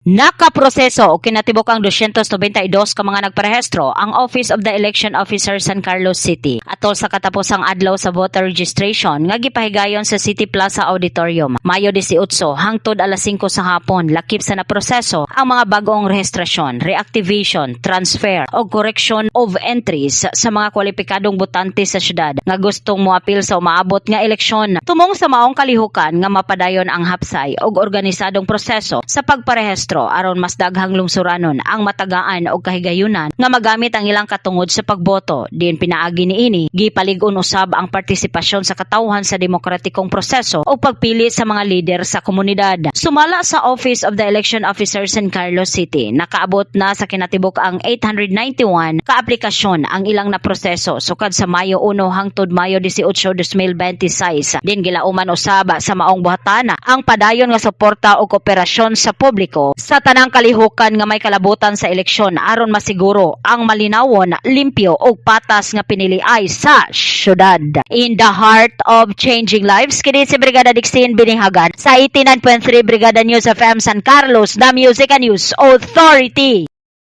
Nakaproseso o kinatibok ang 292 ka mga nagparehistro ang Office of the Election Officer San Carlos City atol sa katapusang adlaw sa voter registration nga gipahigayon sa City Plaza Auditorium Mayo 18 hangtod alas 5 sa hapon. Lakip sa naproseso ang mga bagong rehistrasyon, reactivation, transfer o correction of entries sa mga kwalipikadong botante sa syudad nga gustong moapil sa umaabot nga eleksyon. Tumong sa maong kalihukan nga mapadayon ang hapsay og organisadong proseso sa pagparehistro aron mas daghang lungsuranon ang matagaan og kahigayunan nga magamit ang ilang katungod sa pagboto. Diin pinaagi niini gipalig-on usab ang partisipasyon sa katawhan sa demokratikong proseso o pagpili sa mga lider sa komunidad. Sumala sa Office of the Election Officer San Carlos City, nakaabot na sa kinatibok ang 891 ka aplikasyon ang ilang naproseso sukad sa Mayo 1 hangtod Mayo 18, 2026. Din gilauman usab sa maong buhatana ang padayon nga suporta o kooperasyon sa publiko sa tanang kalihukan nga may kalabutan sa eleksyon aron masiguro ang malinawon, limpyo ug patas nga piniliay sa syudad. In the heart of changing lives, kini si Brigada Dixin Bininghagan sa 89.3 Brigada News FM San Carlos, the Music and News Authority.